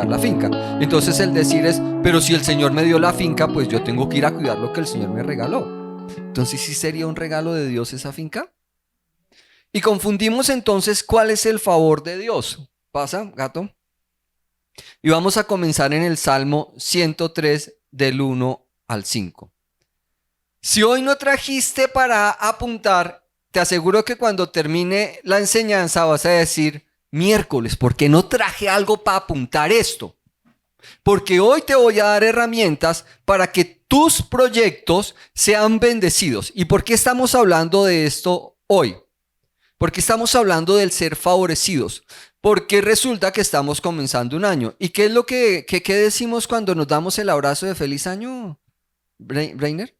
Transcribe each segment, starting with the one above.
cuidar la finca. Entonces el decir es, pero si el Señor me dio la finca, pues yo tengo que ir a cuidar lo que el Señor me regaló. Entonces, ¿sí sería un regalo de Dios esa finca? Y confundimos entonces cuál es el favor de Dios. ¿Pasa, gato? Y vamos a comenzar en el Salmo 103 del 1 al 5. Si hoy no trajiste para apuntar, te aseguro que cuando termine la enseñanza vas a decir, miércoles, ¿por qué no traje algo para apuntar esto? Porque hoy te voy a dar herramientas para que tus proyectos sean bendecidos. ¿Y por qué estamos hablando de esto hoy? Porque estamos hablando del ser favorecidos. Porque resulta que estamos comenzando un año. ¿Y qué es lo que decimos cuando nos damos el abrazo de feliz año, Brainer?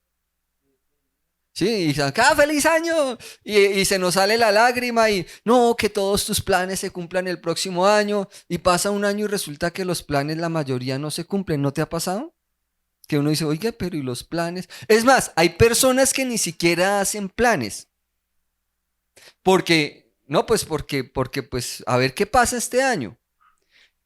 Sí, y feliz año. Y se nos sale la lágrima y no, que todos tus planes se cumplan el próximo año. Y pasa un año y resulta que los planes, la mayoría no se cumplen. ¿No te ha pasado? Que uno dice, oiga, pero ¿y los planes? Es más, hay personas que ni siquiera hacen planes. Porque, pues, a ver qué pasa este año.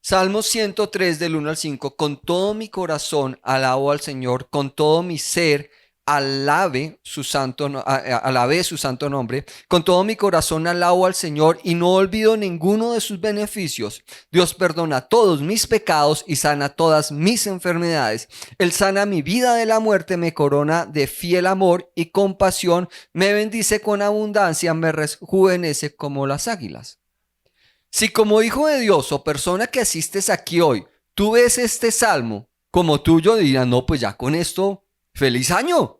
Salmo 103 del 1 al 5, con todo mi corazón alabo al Señor, con todo mi ser alabé su santo nombre, con todo mi corazón alabo al Señor y no olvido ninguno de sus beneficios. Dios perdona todos mis pecados y sana todas mis enfermedades. Él sana mi vida de la muerte, me corona de fiel amor y compasión, me bendice con abundancia, me rejuvenece como las águilas. Si como hijo de Dios o persona que asistes aquí hoy, tú ves este salmo como tuyo, dirás, no, pues ya con esto, feliz año.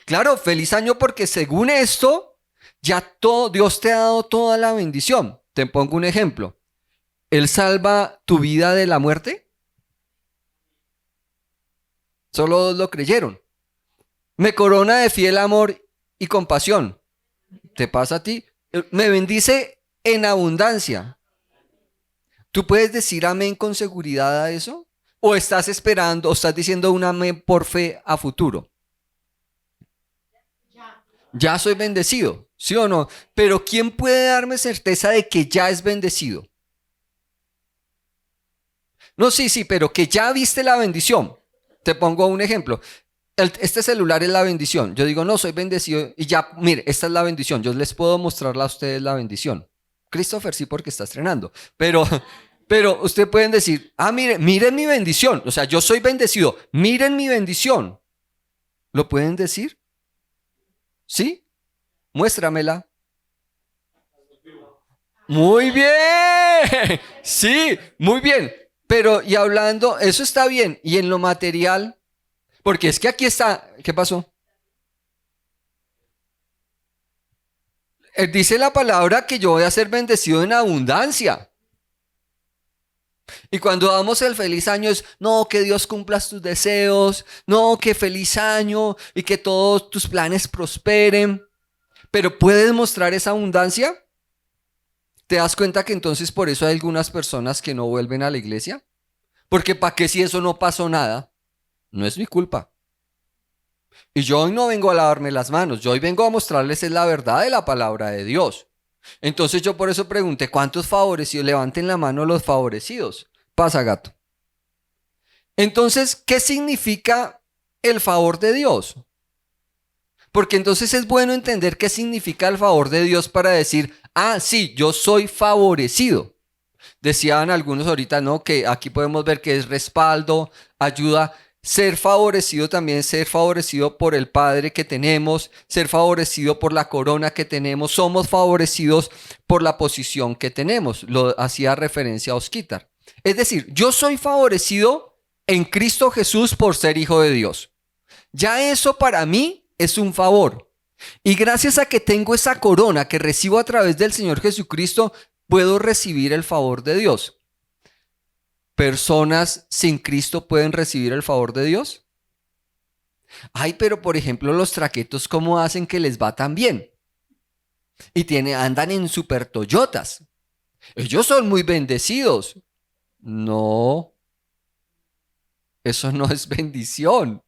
Claro, feliz año porque según esto, ya Dios te ha dado toda la bendición. Te pongo un ejemplo. ¿Él salva tu vida de la muerte? Solo dos lo creyeron. Me corona de fiel amor y compasión. ¿Te pasa a ti? Me bendice en abundancia. ¿Tú puedes decir amén con seguridad a eso? ¿O estás esperando, o estás diciendo un amén por fe a futuro? Ya soy bendecido, ¿sí o no? Pero ¿quién puede darme certeza de que ya es bendecido? No, sí, pero que ya viste la bendición. Te pongo un ejemplo. Este celular es la bendición. Yo digo, no, soy bendecido y ya, mire, esta es la bendición. Yo les puedo mostrarla a ustedes la bendición. Christopher sí, porque está estrenando. Pero ustedes pueden decir, miren mi bendición. O sea, yo soy bendecido. Miren mi bendición. ¿Lo pueden decir? ¿Sí? Muéstramela. Muy bien. Sí, muy bien. Pero, y hablando, eso está bien. ¿Y en lo material? Porque es que aquí está. ¿Qué pasó? Dice la palabra que yo voy a ser bendecido en abundancia. Y cuando damos el feliz año es, no, que Dios cumpla tus deseos, no, que feliz año y que todos tus planes prosperen. Pero ¿puedes mostrar esa abundancia? ¿Te das cuenta que entonces por eso hay algunas personas que no vuelven a la iglesia? Porque ¿para qué si eso no pasó nada? No es mi culpa. Y yo hoy no vengo a lavarme las manos, yo hoy vengo a mostrarles la verdad de la palabra de Dios. Entonces yo por eso pregunté, ¿cuántos favorecidos? Levanten la mano los favorecidos. Pasa, gato. Entonces, ¿qué significa el favor de Dios? Porque entonces es bueno entender qué significa el favor de Dios para decir, sí, yo soy favorecido. Decían algunos ahorita, ¿no? Que aquí podemos ver que es respaldo, ayuda. Ser favorecido también es ser favorecido por el Padre que tenemos, ser favorecido por la corona que tenemos. Somos favorecidos por la posición que tenemos. Lo hacía referencia a Osquitar. Es decir, yo soy favorecido en Cristo Jesús por ser hijo de Dios. Ya eso para mí es un favor. Y gracias a que tengo esa corona que recibo a través del Señor Jesucristo, puedo recibir el favor de Dios. ¿Personas sin Cristo pueden recibir el favor de Dios? Pero por ejemplo los traquetos, ¿cómo hacen que les va tan bien? Y andan en super Toyotas. Ellos son muy bendecidos. No, eso no es bendición.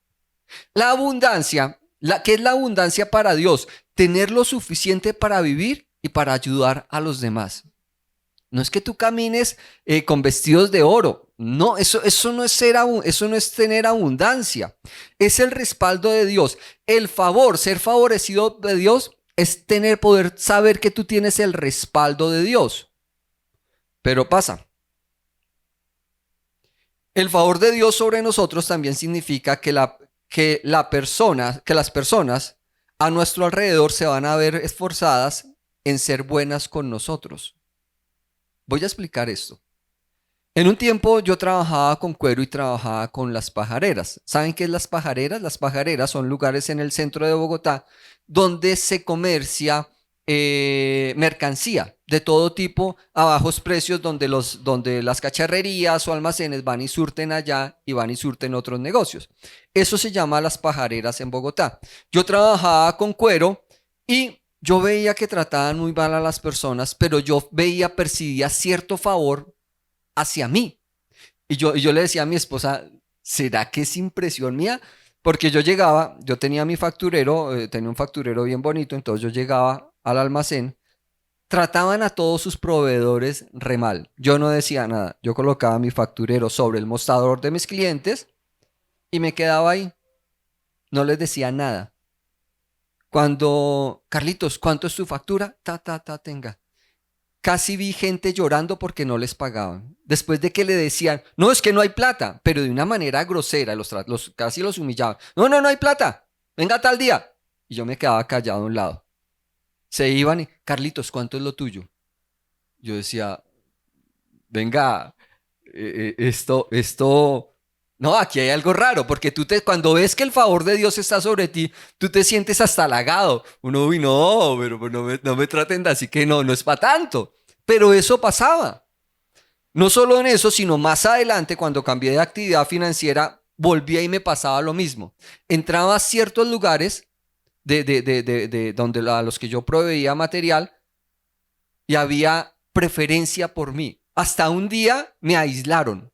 La abundancia, ¿qué es la abundancia para Dios? Tener lo suficiente para vivir y para ayudar a los demás. No es que tú camines con vestidos de oro. No, eso no es eso no es tener abundancia. Es el respaldo de Dios. El favor, ser favorecido de Dios, es poder saber que tú tienes el respaldo de Dios. Pero pasa. El favor de Dios sobre nosotros también significa que las personas a nuestro alrededor se van a ver esforzadas en ser buenas con nosotros. Voy a explicar esto. En un tiempo yo trabajaba con cuero y trabajaba con las pajareras. ¿Saben qué es las pajareras? Las pajareras son lugares en el centro de Bogotá donde se comercia mercancía de todo tipo a bajos precios, donde las cacharrerías o almacenes van y surten allá y van y surten otros negocios. Eso se llama las pajareras en Bogotá. Yo trabajaba con cuero y yo veía que trataban muy mal a las personas, pero percibía cierto favor hacia mí. Y yo le decía a mi esposa, ¿será que es impresión mía? Porque yo tenía mi facturero, tenía un facturero bien bonito, entonces yo llegaba al almacén, trataban a todos sus proveedores re mal. Yo no decía nada, yo colocaba mi facturero sobre el mostrador de mis clientes y me quedaba ahí, no les decía nada. Cuando, Carlitos, ¿cuánto es tu factura? Tenga. Casi vi gente llorando porque no les pagaban. Después de que le decían, no, es que no hay plata, pero de una manera grosera, casi los humillaban. No hay plata, venga tal día. Y yo me quedaba callado a un lado. Se iban y, Carlitos, ¿cuánto es lo tuyo? Yo decía, venga, no, aquí hay algo raro, porque cuando ves que el favor de Dios está sobre ti, tú te sientes hasta halagado. Uno, uy, no, pero pues no me traten de así que no es para tanto. Pero eso pasaba. No solo en eso, sino más adelante, cuando cambié de actividad financiera, volvía y me pasaba lo mismo. Entraba a ciertos lugares donde a los que yo proveía material y había preferencia por mí. Hasta un día me aislaron.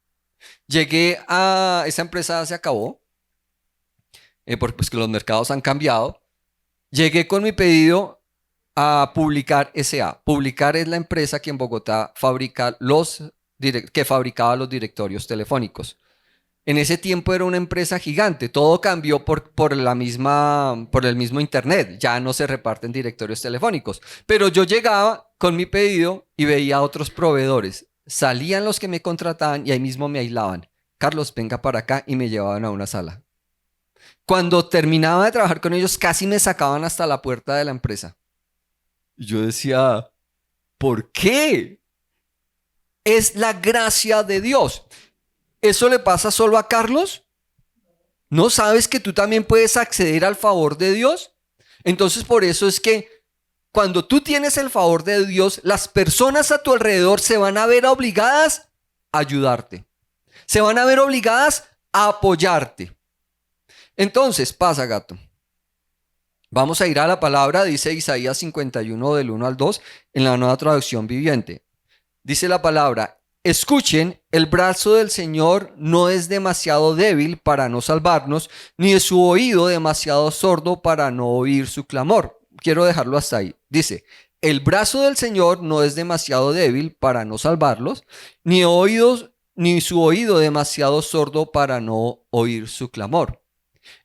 Llegué a esa empresa, se acabó, porque pues que los mercados han cambiado. Llegué con mi pedido a Publicar S.A. Publicar es la empresa que en Bogotá que fabricaba los directorios telefónicos. En ese tiempo era una empresa gigante, todo cambió por el mismo internet, ya no se reparten directorios telefónicos. Pero yo llegaba con mi pedido y veía a otros proveedores. Salían los que me contrataban y ahí mismo me aislaban. Carlos, venga para acá, y me llevaban a una sala. Cuando terminaba de trabajar con ellos, casi me sacaban hasta la puerta de la empresa. Y yo decía, ¿por qué? Es la gracia de Dios. ¿Eso le pasa solo a Carlos? ¿No sabes que tú también puedes acceder al favor de Dios? Entonces, por eso es que cuando tú tienes el favor de Dios, las personas a tu alrededor se van a ver obligadas a ayudarte. Se van a ver obligadas a apoyarte. Entonces, pasa, gato. Vamos a ir a la palabra, dice Isaías 51 del 1 al 2 en la Nueva Traducción Viviente. Dice la palabra, escuchen, el brazo del Señor no es demasiado débil para no salvarnos, ni es su oído demasiado sordo para no oír su clamor. Quiero dejarlo hasta ahí. Dice, el brazo del Señor no es demasiado débil para no salvarlos, ni su oído demasiado sordo para no oír su clamor.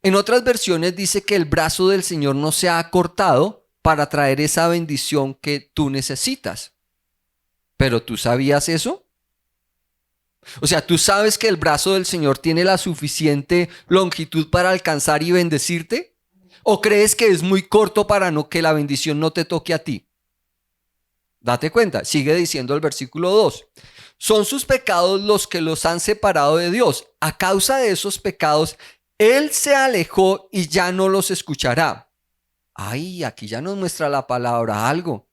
En otras versiones dice que el brazo del Señor no se ha cortado para traer esa bendición que tú necesitas. ¿Pero tú sabías eso? O sea, ¿tú sabes que el brazo del Señor tiene la suficiente longitud para alcanzar y bendecirte? ¿O crees que es muy corto para que la bendición no te toque a ti? Date cuenta, sigue diciendo el versículo 2. Son sus pecados los que los han separado de Dios. A causa de esos pecados, Él se alejó y ya no los escuchará. Ay, aquí ya nos muestra la palabra algo.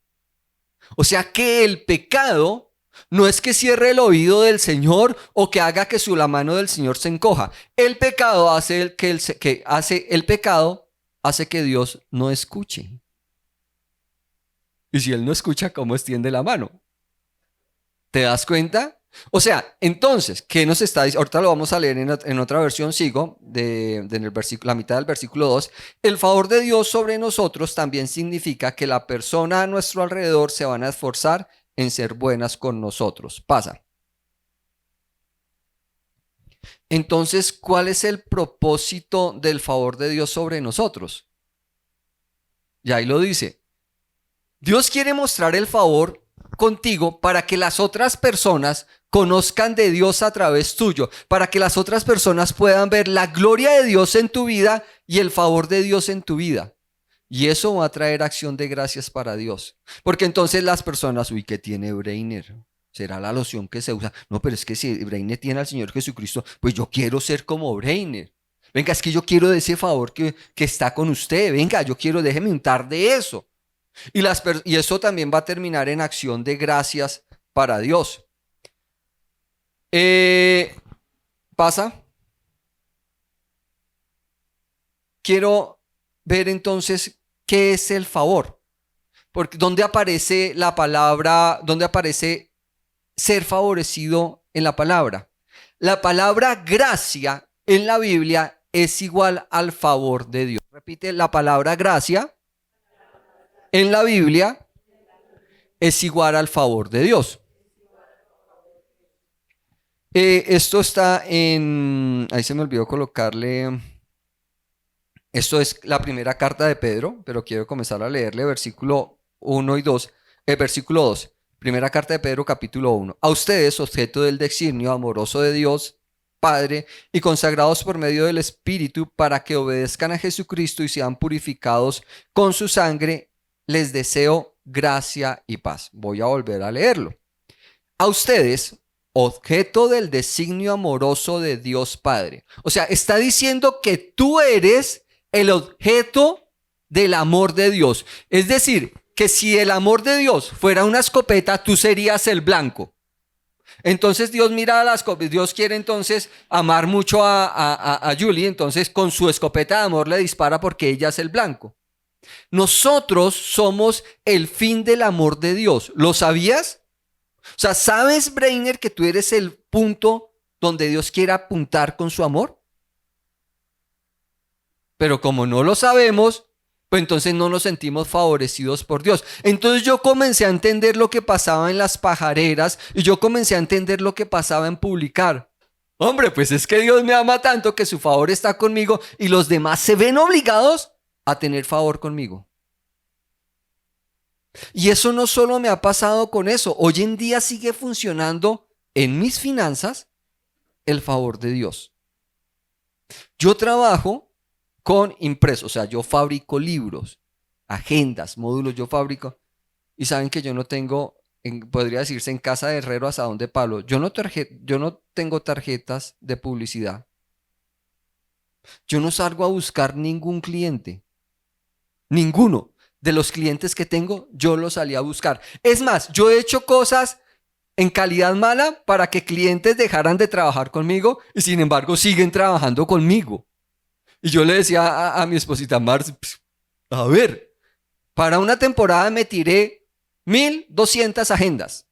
O sea que el pecado no es que cierre el oído del Señor o que haga que la mano del Señor se encoja. El pecado hace que Dios no escuche. Y si Él no escucha, ¿cómo extiende la mano? ¿Te das cuenta? O sea, entonces, ¿qué nos está diciendo? Ahorita lo vamos a leer en otra versión, sigo, la mitad del versículo 2. El favor de Dios sobre nosotros también significa que la persona a nuestro alrededor se van a esforzar en ser buenas con nosotros. Pasa. Entonces, ¿cuál es el propósito del favor de Dios sobre nosotros? Y ahí lo dice. Dios quiere mostrar el favor contigo para que las otras personas conozcan de Dios a través tuyo, para que las otras personas puedan ver la gloria de Dios en tu vida y el favor de Dios en tu vida. Y eso va a traer acción de gracias para Dios. Porque entonces las personas, uy, ¿qué tiene Breiner? ¿Será la loción que se usa? No, pero es que si Breiner tiene al Señor Jesucristo, pues yo quiero ser como Breiner. Venga, es que yo quiero de ese favor que está con usted. Venga, yo quiero, déjeme untar de eso. Y eso también va a terminar en acción de gracias para Dios. ¿Pasa? Quiero ver entonces qué es el favor. Porque ¿dónde aparece la palabra? ¿Dónde aparece ser favorecido en la palabra? La palabra gracia en la Biblia es igual al favor de Dios. Repite, la palabra gracia en la Biblia es igual al favor de Dios. Esto está en... Ahí se me olvidó colocarle... Esto es la primera carta de Pedro, pero quiero comenzar a leerle versículo 1 y 2. Versículo 2. Primera carta de Pedro, capítulo 1. A ustedes, objeto del designio amoroso de Dios, Padre, y consagrados por medio del Espíritu para que obedezcan a Jesucristo y sean purificados con su sangre, les deseo gracia y paz. Voy a volver a leerlo. A ustedes, objeto del designio amoroso de Dios Padre. O sea, está diciendo que tú eres el objeto del amor de Dios. Es decir, que si el amor de Dios fuera una escopeta, tú serías el blanco. Entonces Dios mira a la escopeta, Dios quiere entonces amar mucho a Julie, entonces con su escopeta de amor le dispara porque ella es el blanco. Nosotros somos el fin del amor de Dios. ¿Lo sabías? O sea, ¿sabes, Breiner, que tú eres el punto donde Dios quiere apuntar con su amor? Pero como no lo sabemos, pues entonces no nos sentimos favorecidos por Dios. Entonces yo comencé a entender lo que pasaba en las pajareras y yo comencé a entender lo que pasaba en publicar. Hombre, pues es que Dios me ama tanto que su favor está conmigo y los demás se ven obligados a tener favor conmigo. Y eso no solo me ha pasado con eso, hoy en día sigue funcionando en mis finanzas el favor de Dios. Yo trabajo con impresos, o sea, yo fabrico libros, agendas, módulos, yo fabrico. Y saben que yo no tengo, podría decirse en casa de herrero asadón de palo, yo no tengo tarjetas de publicidad. Yo no salgo a buscar ningún cliente, ninguno. De los clientes que tengo, yo los salí a buscar. Es más, yo he hecho cosas en calidad mala para que clientes dejaran de trabajar conmigo y sin embargo siguen trabajando conmigo. Y yo le decía a mi esposita Marce, a ver, para una temporada me tiré 1,200 agendas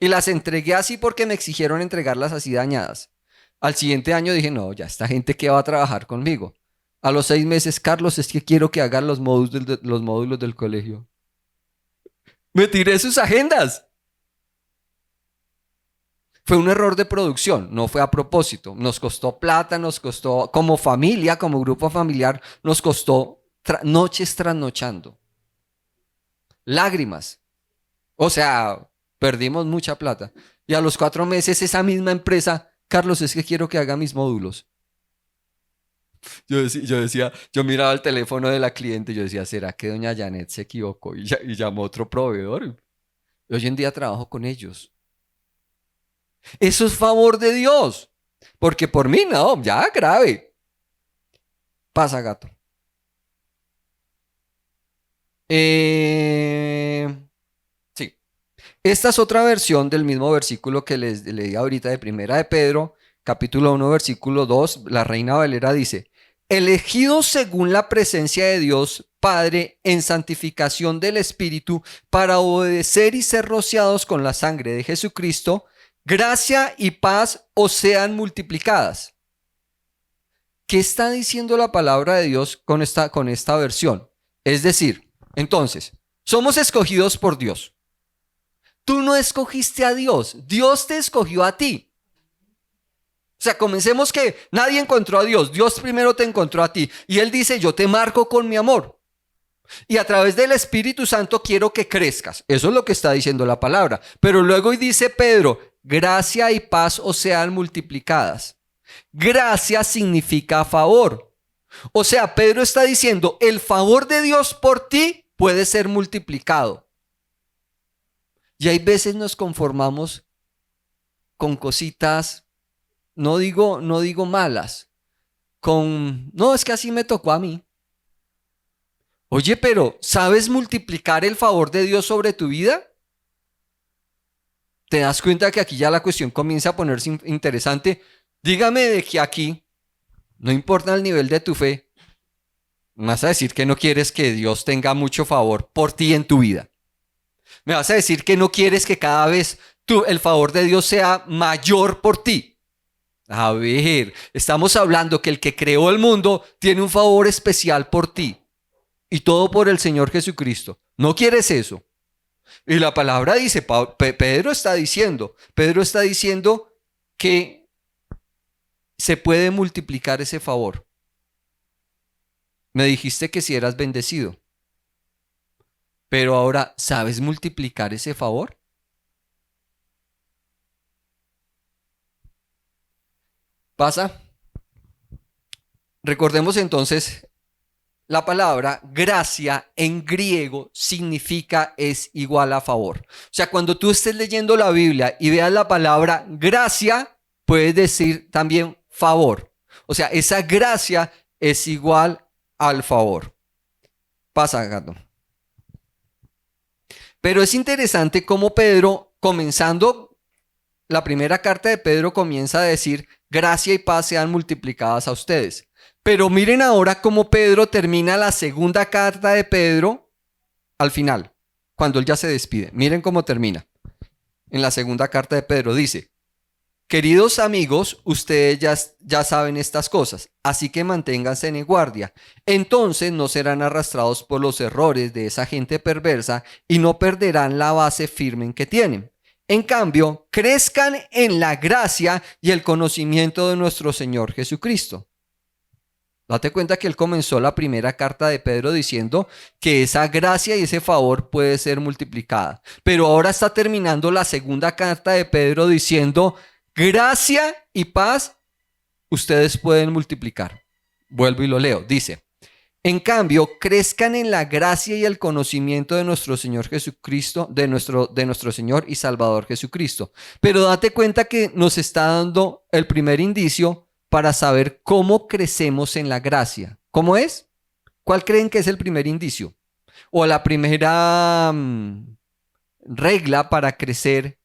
y las entregué así porque me exigieron entregarlas así dañadas. Al siguiente año dije, no, ya esta gente que va a trabajar conmigo. A los 6 meses, Carlos, es que quiero que hagan los módulos del colegio. Me tiré sus agendas. Fue un error de producción, no fue a propósito. Nos costó plata, nos costó como familia, como grupo familiar, nos costó noches trasnochando. Lágrimas. O sea, perdimos mucha plata. Y a los 4 meses esa misma empresa, Carlos, es que quiero que haga mis módulos. Yo miraba el teléfono de la cliente y yo decía, ¿será que doña Janet se equivocó y llamó a otro proveedor? Y hoy en día trabajo con ellos. Eso es favor de Dios. Porque por mí no, ya grave. Pasa, gato. Sí. Esta es otra versión del mismo versículo que les leí ahorita de Primera de Pedro, capítulo 1, versículo 2. La Reina Valera dice, elegidos según la presencia de Dios Padre en santificación del Espíritu para obedecer y ser rociados con la sangre de Jesucristo, gracia y paz os sean multiplicadas. ¿Qué está diciendo la palabra de Dios con esta versión? Es decir, entonces, somos escogidos por Dios. Tú no escogiste a Dios, Dios te escogió a ti. O sea, comencemos que nadie encontró a Dios. Dios primero te encontró a ti. Y Él dice, yo te marco con mi amor. Y a través del Espíritu Santo quiero que crezcas. Eso es lo que está diciendo la palabra. Pero luego dice Pedro, gracia y paz os sean multiplicadas. Gracia significa favor. O sea, Pedro está diciendo, el favor de Dios por ti puede ser multiplicado. Y hay veces nos conformamos con cositas, no digo malas, no, es que así me tocó a mí. Oye, pero ¿sabes multiplicar el favor de Dios sobre tu vida? ¿Te das cuenta que aquí ya la cuestión comienza a ponerse interesante? Dígame de que aquí, no importa el nivel de tu fe, me vas a decir que no quieres que Dios tenga mucho favor por ti en tu vida. Me vas a decir que no quieres que cada vez el favor de Dios sea mayor por ti. A ver, estamos hablando que el que creó el mundo tiene un favor especial por ti. Y todo por el Señor Jesucristo. ¿No quieres eso? Y la palabra dice, Pedro está diciendo que se puede multiplicar ese favor. Me dijiste que si eras bendecido. Pero ahora, ¿sabes multiplicar ese favor? ¿Pasa? Recordemos entonces, la palabra gracia en griego significa es igual a favor. O sea, cuando tú estés leyendo la Biblia y veas la palabra gracia, puedes decir también favor. O sea, esa gracia es igual al favor. Pasa, gato. Pero es interesante cómo Pedro, comenzando la primera carta de Pedro, comienza a decir, gracia y paz sean multiplicadas a ustedes. Pero miren ahora cómo Pedro termina la segunda carta de Pedro al final, cuando él ya se despide. Miren cómo termina. En la segunda carta de Pedro dice, queridos amigos, ustedes ya saben estas cosas, así que manténganse en guardia. Entonces no serán arrastrados por los errores de esa gente perversa y no perderán la base firme que tienen. En cambio, crezcan en la gracia y el conocimiento de nuestro Señor Jesucristo. Date cuenta que él comenzó la primera carta de Pedro diciendo que esa gracia y ese favor puede ser multiplicada. Pero ahora está terminando la segunda carta de Pedro diciendo, gracia y paz ustedes pueden multiplicar. Vuelvo y lo leo. Dice, en cambio, crezcan en la gracia y el conocimiento de nuestro Señor Jesucristo, de nuestro Señor y Salvador Jesucristo. Pero date cuenta que nos está dando el primer indicio para saber cómo crecemos en la gracia. ¿Cómo es? ¿Cuál creen que es el primer indicio? O la primera regla para crecer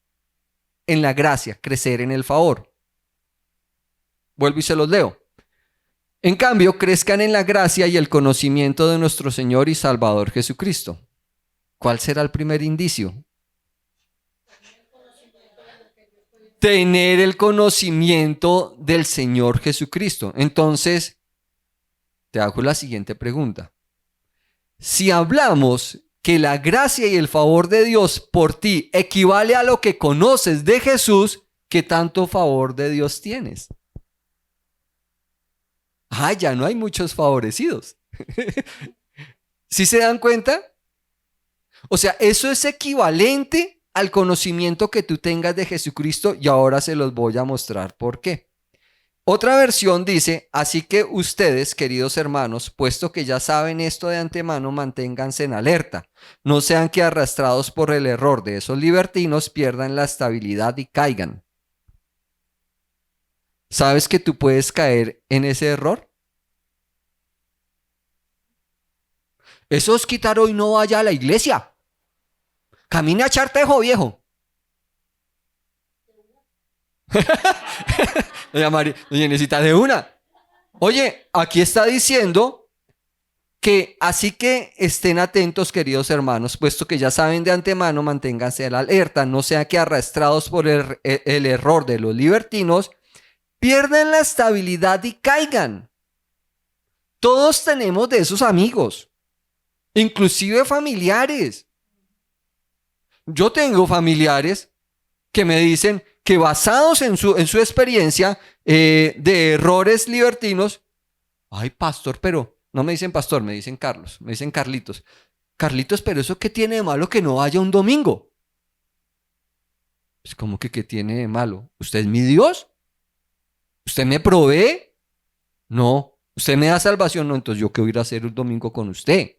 en la gracia, crecer en el favor. Vuelvo y se los leo. En cambio, crezcan en la gracia y el conocimiento de nuestro Señor y Salvador Jesucristo. ¿Cuál será el primer indicio? Tener el conocimiento del Señor Jesucristo. Entonces, te hago la siguiente pregunta. Si hablamos que la gracia y el favor de Dios por ti equivale a lo que conoces de Jesús, ¿qué tanto favor de Dios tienes? Ya no hay muchos favorecidos. ¿Sí se dan cuenta? O sea, eso es equivalente al conocimiento que tú tengas de Jesucristo y ahora se los voy a mostrar por qué. Otra versión dice, así que ustedes, queridos hermanos, puesto que ya saben esto de antemano, manténganse en alerta. No sean que arrastrados por el error de esos libertinos pierdan la estabilidad y caigan. ¿Sabes que tú puedes caer en ese error? Eso es quitar hoy no vaya a la iglesia. Camine a Chartejo, viejo. Doña necesita de una. Oye, aquí está diciendo que así que estén atentos, queridos hermanos, puesto que ya saben de antemano, manténganse a la alerta, no sea que arrastrados por el error de los libertinos, pierdan la estabilidad y caigan. Todos tenemos de esos amigos, inclusive familiares. Yo tengo familiares que me dicen, que basados en su experiencia de errores libertinos, ay, pastor, pero no me dicen pastor, me dicen Carlos, me dicen Carlitos. Carlitos, pero ¿eso qué tiene de malo que no vaya un domingo? Pues como que ¿qué tiene de malo? ¿Usted es mi Dios? ¿Usted me provee? No. ¿Usted me da salvación? No, entonces yo qué voy a ir a hacer un domingo con usted.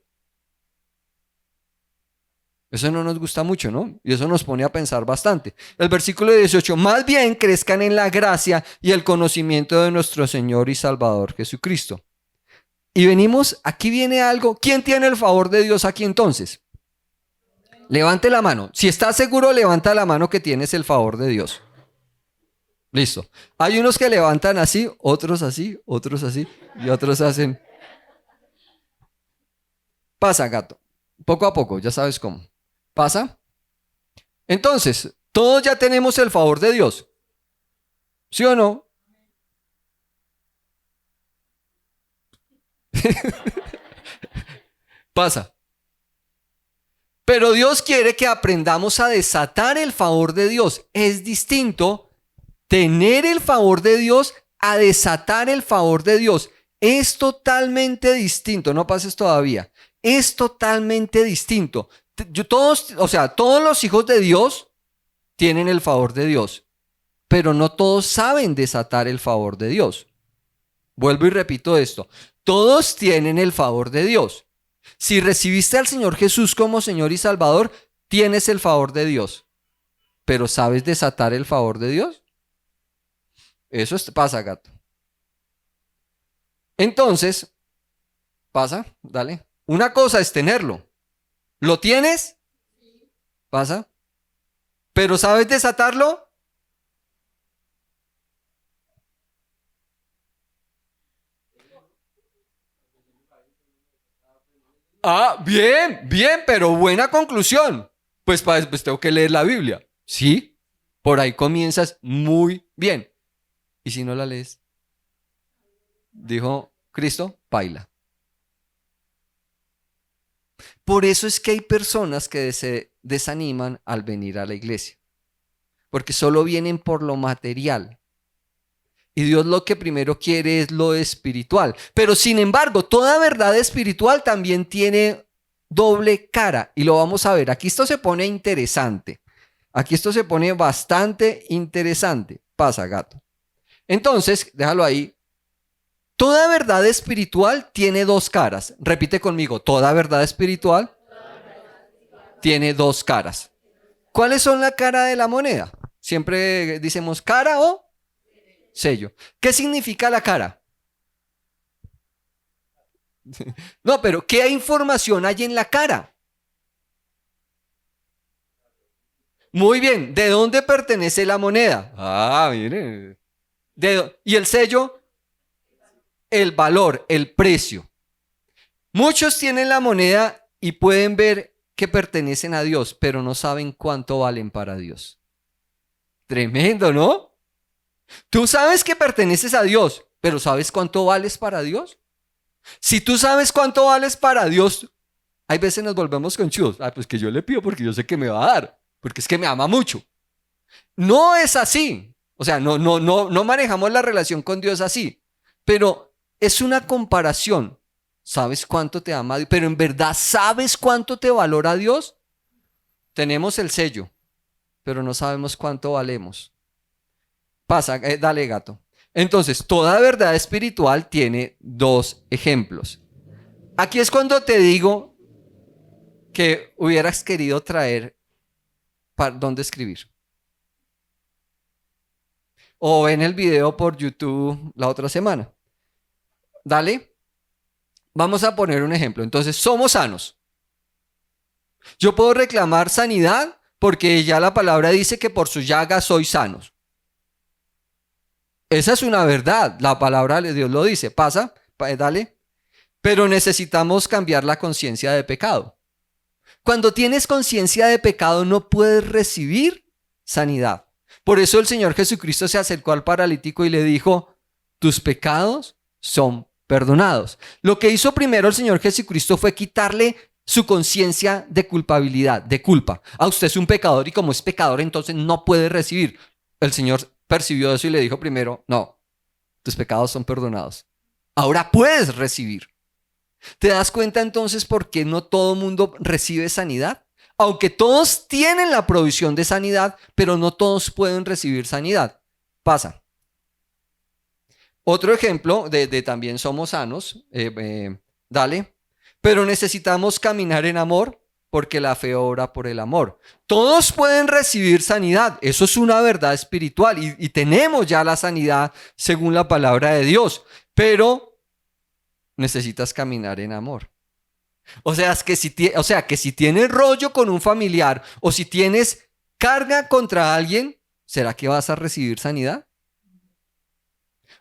Eso no nos gusta mucho, ¿no? Y eso nos pone a pensar bastante. El versículo 18, más bien crezcan en la gracia y el conocimiento de nuestro Señor y Salvador Jesucristo. Y venimos, aquí viene algo. ¿Quién tiene el favor de Dios aquí entonces? Levante la mano. Si estás seguro, levanta la mano que tienes el favor de Dios. Listo. Hay unos que levantan así, otros así y otros hacen. Pasa, gato. Poco a poco, ya sabes cómo. ¿Pasa? Entonces, todos ya tenemos el favor de Dios. ¿Sí o no? Pasa. Pero Dios quiere que aprendamos a desatar el favor de Dios. Es distinto tener el favor de Dios a desatar el favor de Dios. Es totalmente distinto. No pases todavía. Es totalmente distinto. Todos los hijos de Dios tienen el favor de Dios, pero no todos saben desatar el favor de Dios. Vuelvo y repito esto. Todos tienen el favor de Dios. Si recibiste al Señor Jesús como Señor y Salvador, tienes el favor de Dios. ¿Pero sabes desatar el favor de Dios? Eso pasa, gato. Entonces, pasa, dale. Una cosa es tenerlo. ¿Lo tienes? Pasa. ¿Pero sabes desatarlo? Ah, bien, pero buena conclusión. Pues tengo que leer la Biblia. Sí, por ahí comienzas muy bien. ¿Y si no la lees? Dijo Cristo, paila. Por eso es que hay personas que se desaniman al venir a la iglesia. Porque solo vienen por lo material. Y Dios lo que primero quiere es lo espiritual. Pero sin embargo, toda verdad espiritual también tiene doble cara. Y lo vamos a ver. Aquí esto se pone interesante. Aquí esto se pone bastante interesante. Pasa, gato. Entonces, déjalo ahí. Toda verdad espiritual tiene dos caras. Repite conmigo. Toda verdad espiritual tiene dos caras. ¿Cuáles son la cara de la moneda? Siempre decimos cara o sello. ¿Qué significa la cara? No, pero ¿qué información hay en la cara? Muy bien, ¿de dónde pertenece la moneda? Ah, mire. ¿Y el sello? El valor, el precio. Muchos tienen la moneda y pueden ver que pertenecen a Dios, pero no saben cuánto valen para Dios. Tremendo, ¿no? Tú sabes que perteneces a Dios, pero ¿sabes cuánto vales para Dios? Si tú sabes cuánto vales para Dios, hay veces nos volvemos conchudos. Ah, pues que yo le pido porque yo sé que me va a dar, porque es que me ama mucho. No es así. O sea, no manejamos la relación con Dios así. Pero es una comparación. ¿Sabes cuánto te ama Dios? Pero en verdad, ¿sabes cuánto te valora Dios? Tenemos el sello, pero no sabemos cuánto valemos. Pasa, dale, gato. Entonces, toda verdad espiritual tiene dos ejemplos. Aquí es cuando te digo que hubieras querido traer para dónde escribir. O ven el video por YouTube la otra semana. Dale. Vamos a poner un ejemplo. Entonces, somos sanos. Yo puedo reclamar sanidad porque ya la palabra dice que por sus llagas soy sanos. Esa es una verdad. La palabra de Dios lo dice. Pasa, dale. Pero necesitamos cambiar la conciencia de pecado. Cuando tienes conciencia de pecado no puedes recibir sanidad. Por eso el Señor Jesucristo se acercó al paralítico y le dijo, tus pecados son perdonados. Lo que hizo primero el Señor Jesucristo fue quitarle su conciencia de culpabilidad, de culpa. Ah, usted es un pecador y como es pecador entonces no puede recibir. el Señor percibió eso y le dijo primero, no, tus pecados son perdonados. Ahora puedes recibir. ¿Te das cuenta entonces por qué no todo el mundo recibe sanidad? Aunque todos tienen la provisión de sanidad, pero no todos pueden recibir sanidad. Pasa. Otro ejemplo de también somos sanos, dale, pero necesitamos caminar en amor porque la fe obra por el amor. Todos pueden recibir sanidad, eso es una verdad espiritual y tenemos ya la sanidad según la palabra de Dios, pero necesitas caminar en amor. O sea, que si tienes rollo con un familiar o si tienes carga contra alguien, ¿será que vas a recibir sanidad?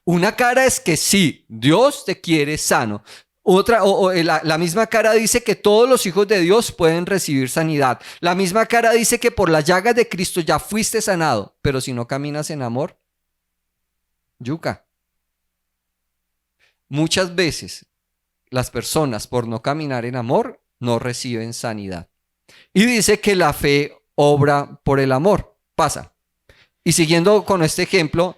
Una cara es que sí, Dios te quiere sano. Otra, la misma cara dice que todos los hijos de Dios pueden recibir sanidad. La misma cara dice que por las llagas de Cristo ya fuiste sanado. Pero si no caminas en amor, yuca. Muchas veces las personas por no caminar en amor no reciben sanidad. Y dice que la fe obra por el amor. Pasa. Y siguiendo con este ejemplo,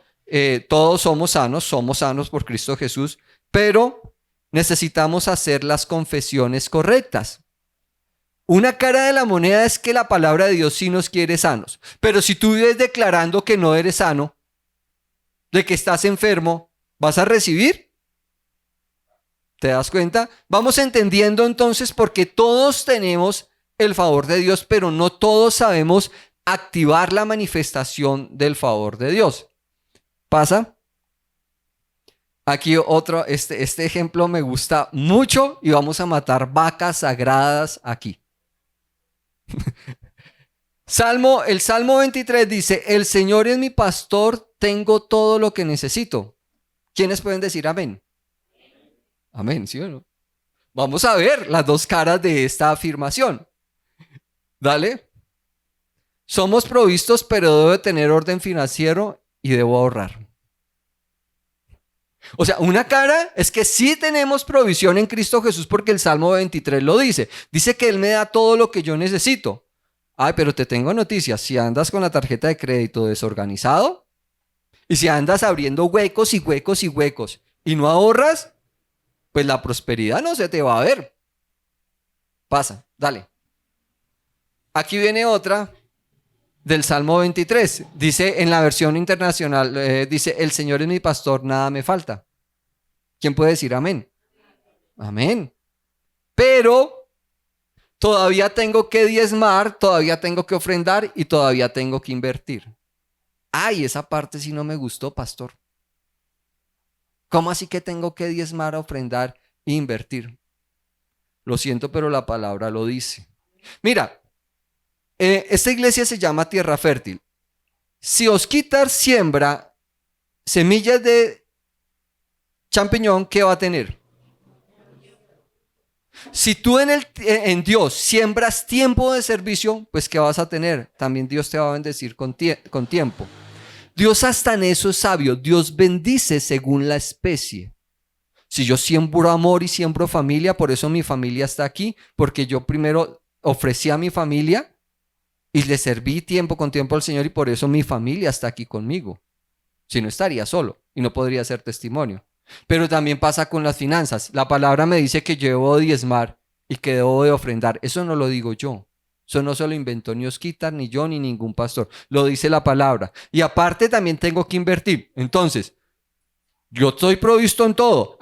todos somos sanos por Cristo Jesús, pero necesitamos hacer las confesiones correctas. Una cara de la moneda es que la palabra de Dios sí nos quiere sanos, pero si tú vives declarando que no eres sano, de que estás enfermo, ¿vas a recibir? ¿Te das cuenta? Vamos entendiendo entonces porque todos tenemos el favor de Dios, pero no todos sabemos activar la manifestación del favor de Dios. ¿Pasa? Aquí otro, este ejemplo me gusta mucho y vamos a matar vacas sagradas aquí. El Salmo 23 dice, el Señor es mi pastor, tengo todo lo que necesito. ¿Quiénes pueden decir amén? Amén, ¿sí o no? Vamos a ver las dos caras de esta afirmación. Dale. Somos provistos, pero debo tener orden financiero y debo ahorrar. O sea, una cara es que sí tenemos provisión en Cristo Jesús porque el Salmo 23 lo dice. Dice que Él me da todo lo que yo necesito. Ay, pero te tengo noticias. Si andas con la tarjeta de crédito desorganizado y si andas abriendo huecos y huecos y huecos y no ahorras, pues la prosperidad no se te va a ver. Pasa, dale. Aquí viene otra del Salmo 23. Dice en la versión internacional, dice, el Señor es mi pastor, nada me falta. ¿Quién puede decir amén? Amén. Pero todavía tengo que diezmar, todavía tengo que ofrendar y todavía tengo que invertir. Ay, esa parte sí no me gustó, pastor. ¿Cómo así que tengo que diezmar, ofrendar e invertir? Lo siento, pero la palabra lo dice. Mira, esta iglesia se llama Tierra Fértil. Si Osquitar siembra semillas de champiñón, ¿qué va a tener? Si tú en Dios siembras tiempo de servicio, pues ¿qué vas a tener? También Dios te va a bendecir con tiempo. Dios hasta en eso es sabio. Dios bendice según la especie. Si yo siembro amor y siembro familia, por eso mi familia está aquí, porque yo primero ofrecí a mi familia y le serví tiempo con tiempo al Señor y por eso mi familia está aquí conmigo. Si no, estaría solo y no podría ser testimonio. Pero también pasa con las finanzas. La palabra me dice que yo debo diezmar y que debo de ofrendar. Eso no lo digo yo. Eso no se lo inventó ni Osquitar, ni yo, ni ningún pastor. Lo dice la palabra. Y aparte también tengo que invertir. Entonces, yo estoy provisto en todo.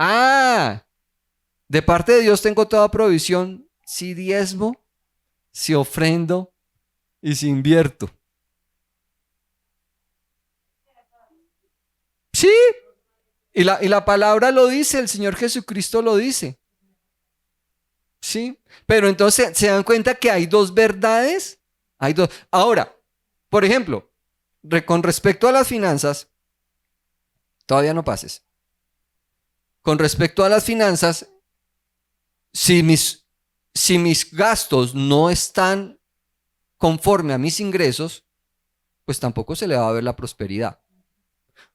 De parte de Dios tengo toda provisión. Si diezmo, si ofrendo y si invierto. Sí. Y la palabra lo dice, el Señor Jesucristo lo dice. Sí. Pero entonces, ¿se dan cuenta que hay dos verdades? Hay dos. Ahora, por ejemplo, con respecto a las finanzas, todavía no pases. Con respecto a las finanzas, si mis gastos no están conforme a mis ingresos, pues tampoco se le va a ver la prosperidad.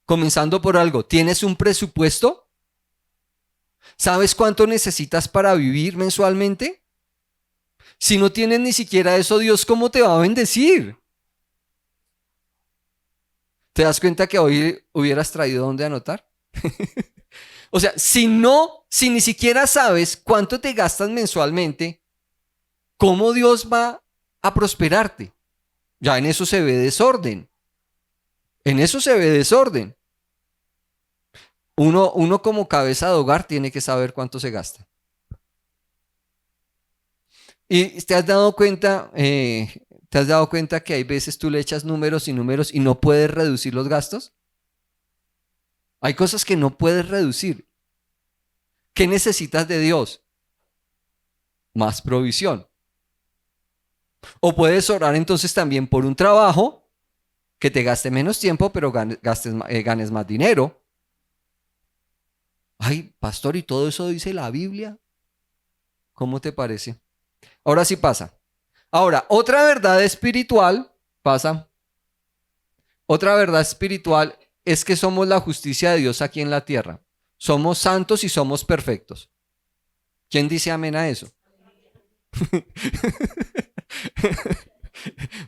Comenzando por algo, ¿tienes un presupuesto? ¿Sabes cuánto necesitas para vivir mensualmente? Si no tienes ni siquiera eso, Dios, ¿cómo te va a bendecir? ¿Te das cuenta que hoy hubieras traído dónde anotar? O sea, si ni siquiera sabes cuánto te gastas mensualmente, ¿cómo Dios va a prosperarte? Ya en eso se ve desorden. En eso se ve desorden. Uno como cabeza de hogar tiene que saber cuánto se gasta. Y te has dado cuenta que hay veces tú le echas números y no puedes reducir los gastos. Hay cosas que no puedes reducir. ¿Qué necesitas de Dios? Más provisión. O puedes orar entonces también por un trabajo que te gaste menos tiempo, pero ganes más dinero. Ay, pastor, ¿y todo eso dice la Biblia? ¿Cómo te parece? Ahora sí pasa. Ahora, otra verdad espiritual pasa. Otra verdad espiritual es que somos la justicia de Dios aquí en la tierra. Somos santos y somos perfectos. ¿Quién dice amén a eso?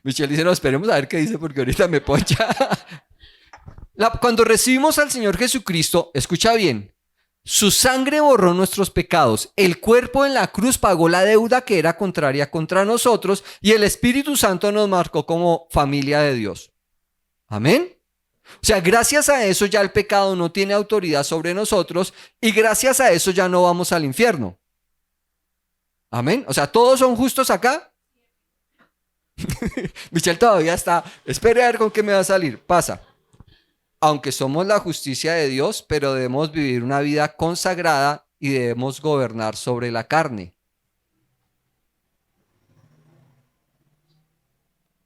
Michelle dice, no, esperemos a ver qué dice porque ahorita me poncha. Cuando recibimos al Señor Jesucristo, escucha bien, su sangre borró nuestros pecados, el cuerpo en la cruz pagó la deuda que era contraria contra nosotros y el Espíritu Santo nos marcó como familia de Dios. Amén. O sea, gracias a eso ya el pecado no tiene autoridad sobre nosotros y gracias a eso ya no vamos al infierno. Amén. O sea, ¿todos son justos acá? Michelle todavía está. Espere a ver con qué me va a salir. Pasa. Aunque somos la justicia de Dios, pero debemos vivir una vida consagrada y debemos gobernar sobre la carne.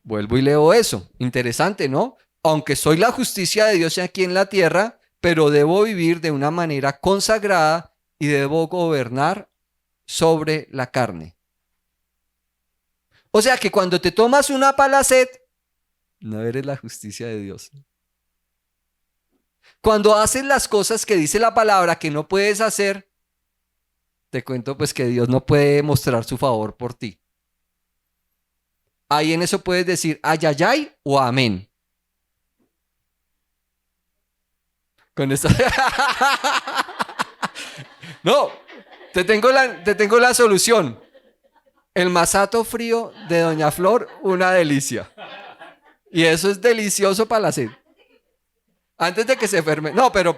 Vuelvo y leo eso. Interesante, ¿no? Aunque soy la justicia de Dios aquí en la tierra, pero debo vivir de una manera consagrada y debo gobernar sobre la carne. O sea que cuando te tomas una palacet, no eres la justicia de Dios. Cuando haces las cosas que dice la palabra que no puedes hacer, te cuento pues que Dios no puede mostrar su favor por ti. Ahí en eso puedes decir ayayay o amén. Con esto. No, te tengo la solución. El masato frío de Doña Flor, una delicia. Y eso es delicioso para la sed. Antes de que se ferme. No, pero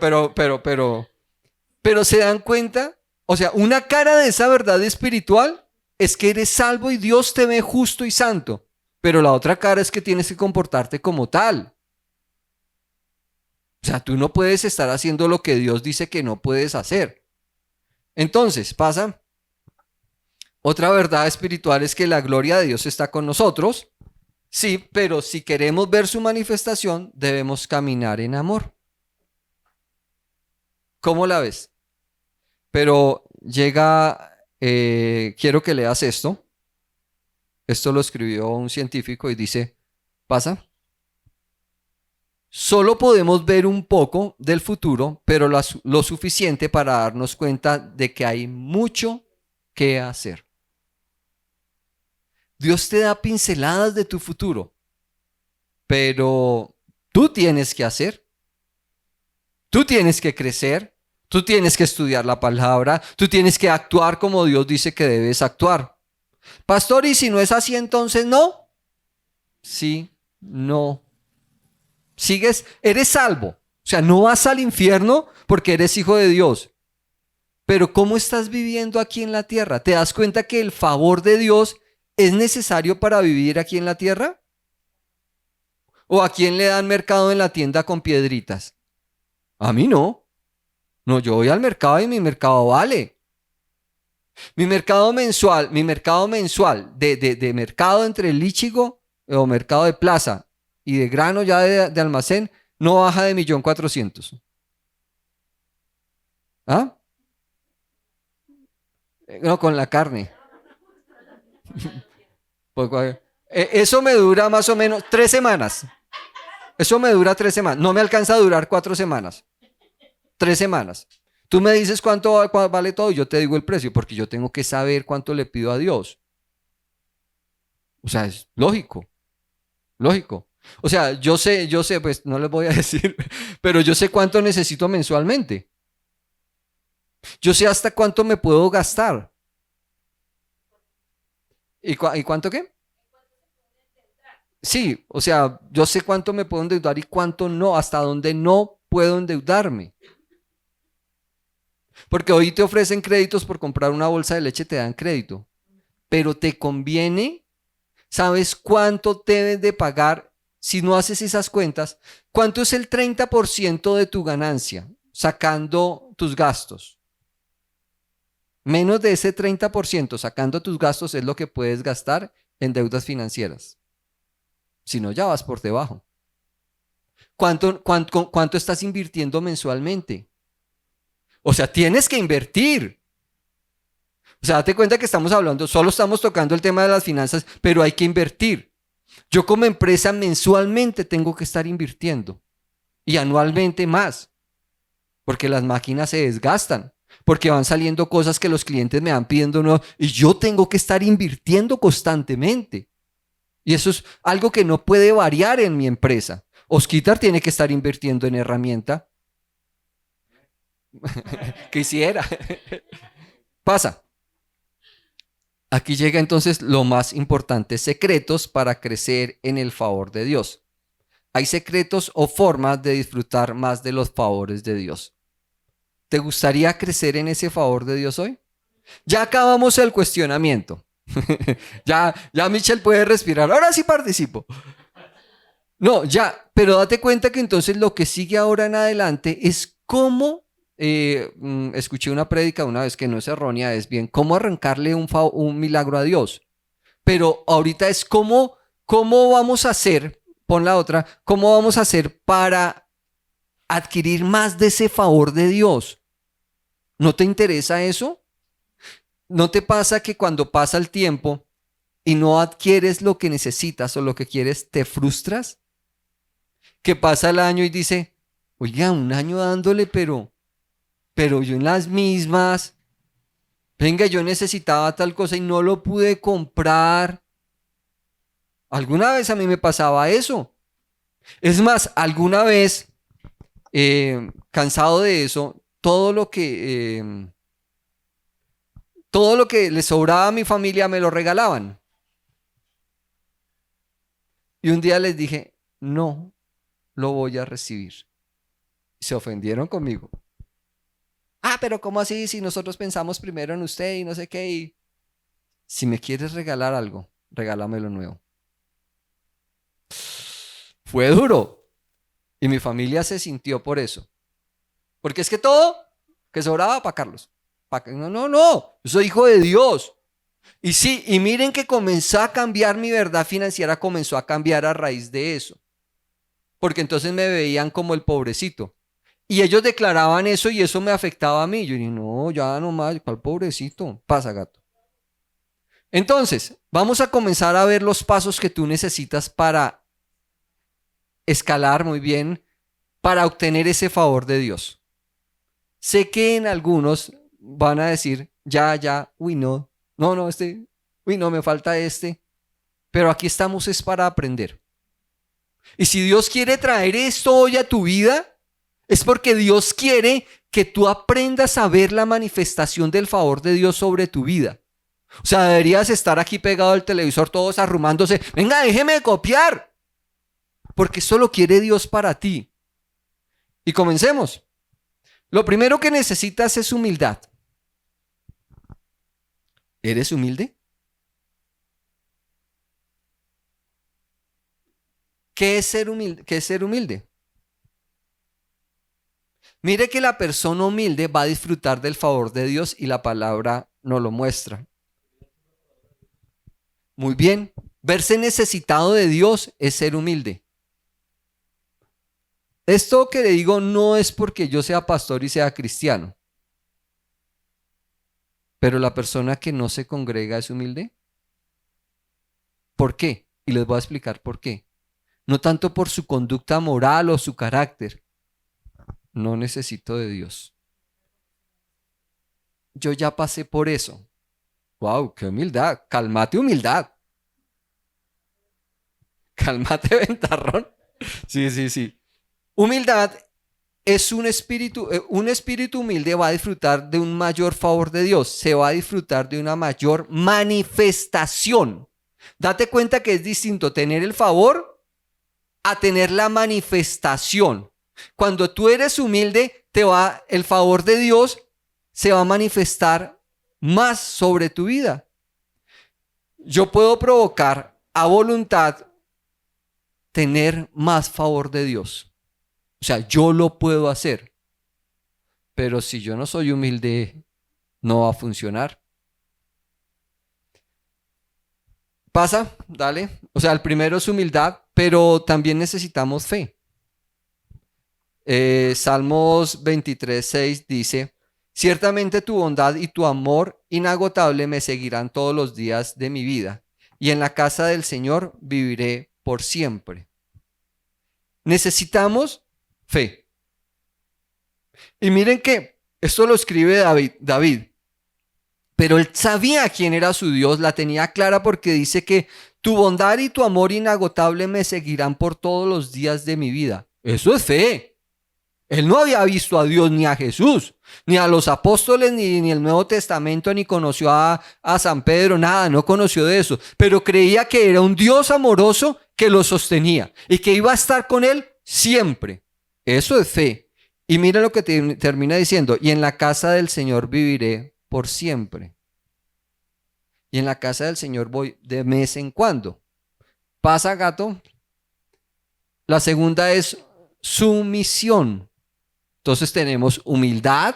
se dan cuenta. O sea, una cara de esa verdad espiritual es que eres salvo y Dios te ve justo y santo. Pero la otra cara es que tienes que comportarte como tal. O sea, tú no puedes estar haciendo lo que Dios dice que no puedes hacer. Entonces, pasa. Otra verdad espiritual es que la gloria de Dios está con nosotros. Sí, pero si queremos ver su manifestación, debemos caminar en amor. ¿Cómo la ves? Pero quiero que leas esto. Esto lo escribió un científico y dice, pasa. Solo podemos ver un poco del futuro, pero lo suficiente para darnos cuenta de que hay mucho que hacer. Dios te da pinceladas de tu futuro, pero tú tienes que hacer, tú tienes que crecer, tú tienes que estudiar la palabra, tú tienes que actuar como Dios dice que debes actuar. Pastor, ¿y si no es así entonces no? Sí, no. Eres salvo, o sea, no vas al infierno porque eres hijo de Dios. Pero ¿cómo estás viviendo aquí en la tierra? ¿Te das cuenta que el favor de Dios es necesario para vivir aquí en la tierra? ¿O a quién le dan mercado en la tienda con piedritas? A mí no. No, yo voy al mercado y mi mercado vale. Mi mercado mensual de mercado entre el Lichigo o mercado de plaza y de grano ya de almacén no baja de 1.400.000. ¿Ah? No, con la carne. Pues, eso me dura más o menos 3 semanas. Eso me dura 3 semanas. No me alcanza a durar 4 semanas. 3 semanas. Tú me dices cuánto vale todo y yo te digo el precio porque yo tengo que saber cuánto le pido a Dios. O sea, es lógico. Lógico. O sea, yo sé, pues no les voy a decir, pero yo sé cuánto necesito mensualmente. Yo sé hasta cuánto me puedo gastar. ¿Y cuánto qué? Sí, o sea, yo sé cuánto me puedo endeudar y cuánto no, hasta dónde no puedo endeudarme. Porque hoy te ofrecen créditos por comprar una bolsa de leche, te dan crédito. Pero te conviene, ¿sabes cuánto debes de pagar si no haces esas cuentas? ¿Cuánto es el 30% de tu ganancia sacando tus gastos? Menos de ese 30% sacando tus gastos es lo que puedes gastar en deudas financieras. Si no, ya vas por debajo. ¿Cuánto estás invirtiendo mensualmente? O sea, tienes que invertir. O sea, date cuenta que estamos hablando, solo estamos tocando el tema de las finanzas, pero hay que invertir. Yo como empresa mensualmente tengo que estar invirtiendo y anualmente más, porque las máquinas se desgastan, porque van saliendo cosas que los clientes me van pidiendo nuevo y yo tengo que estar invirtiendo constantemente. Y eso es algo que no puede variar en mi empresa. Osquitar tiene que estar invirtiendo en herramienta. Quisiera. Pasa. Aquí llega entonces lo más importante, secretos para crecer en el favor de Dios. Hay secretos o formas de disfrutar más de los favores de Dios. ¿Te gustaría crecer en ese favor de Dios hoy? Ya acabamos el cuestionamiento. Ya Michelle puede respirar. Ahora sí participo. No, ya, pero date cuenta que entonces lo que sigue ahora en adelante es cómo, escuché una prédica una vez que no es errónea, es bien, cómo arrancarle un milagro a Dios. Pero ahorita es cómo vamos a hacer, pon la otra, cómo vamos a hacer para adquirir más de ese favor de Dios. ¿No te interesa eso? ¿No te pasa que cuando pasa el tiempo y no adquieres lo que necesitas o lo que quieres, te frustras? Que pasa el año y dice, oiga, un año dándole, pero yo en las mismas, venga, yo necesitaba tal cosa y no lo pude comprar. Alguna vez a mí me pasaba eso. Es más, alguna vez, cansado de eso, todo lo que le sobraba a mi familia me lo regalaban. Y un día les dije, no lo voy a recibir. Se ofendieron conmigo. Ah, pero ¿cómo así? Si nosotros pensamos primero en usted y no sé qué. Si me quieres regalar algo, regálamelo nuevo. Fue duro. Y mi familia se sintió por eso. Porque es que todo que sobraba para Carlos. No, no, no. Yo soy hijo de Dios. Y sí, y miren que comenzó a cambiar mi verdad financiera, comenzó a cambiar a raíz de eso. Porque entonces me veían como el pobrecito. Y ellos declaraban eso y eso me afectaba a mí. Yo dije, no, ya nomás, ¿cuál pobrecito? Pasa, gato. Entonces, vamos a comenzar a ver los pasos que tú necesitas para escalar muy bien, para obtener ese favor de Dios. Sé que en algunos van a decir, ya, uy, no, no, uy, no, me falta este. Pero aquí estamos es para aprender. Y si Dios quiere traer esto hoy a tu vida, es porque Dios quiere que tú aprendas a ver la manifestación del favor de Dios sobre tu vida. O sea, deberías estar aquí pegado al televisor, todos arrumándose. Venga, déjeme copiar. Porque eso lo quiere Dios para ti. Y comencemos. Lo primero que necesitas es humildad. ¿Eres humilde? ¿Qué es ser humilde? ¿Qué es ser humilde? Mire que la persona humilde va a disfrutar del favor de Dios y la palabra nos lo muestra. Muy bien. Verse necesitado de Dios es ser humilde. Esto que le digo no es porque yo sea pastor y sea cristiano, pero la persona que no se congrega es humilde. ¿Por qué? Y les voy a explicar por qué. No tanto por su conducta moral o su carácter. No necesito de Dios. Yo ya pasé por eso. ¡Wow! ¡Qué humildad! Cálmate, humildad. Cálmate, ventarrón. Sí, sí, sí. Humildad es un espíritu humilde va a disfrutar de un mayor favor de Dios, se va a disfrutar de una mayor manifestación. Date cuenta que es distinto tener el favor a tener la manifestación. Cuando tú eres humilde, el favor de Dios se va a manifestar más sobre tu vida. Yo puedo provocar a voluntad tener más favor de Dios. O sea, yo lo puedo hacer. Pero si yo no soy humilde, no va a funcionar. Pasa, dale. O sea, el primero es humildad, pero también necesitamos fe. Salmos 23:6 dice: ciertamente tu bondad y tu amor inagotable me seguirán todos los días de mi vida, y en la casa del Señor viviré por siempre. Necesitamos fe. Y miren que esto lo escribe David, pero él sabía quién era su Dios, la tenía clara porque dice que tu bondad y tu amor inagotable me seguirán por todos los días de mi vida. Eso es fe. Él no había visto a Dios ni a Jesús, ni a los apóstoles, ni el Nuevo Testamento, ni conoció a San Pedro, nada, no conoció de eso. Pero creía que era un Dios amoroso que lo sostenía y que iba a estar con él siempre. Eso es fe. Y mira lo que termina diciendo: y en la casa del Señor viviré por siempre. Y en la casa del Señor voy de vez en cuando. Pasa, gato. La segunda es sumisión. Entonces tenemos humildad,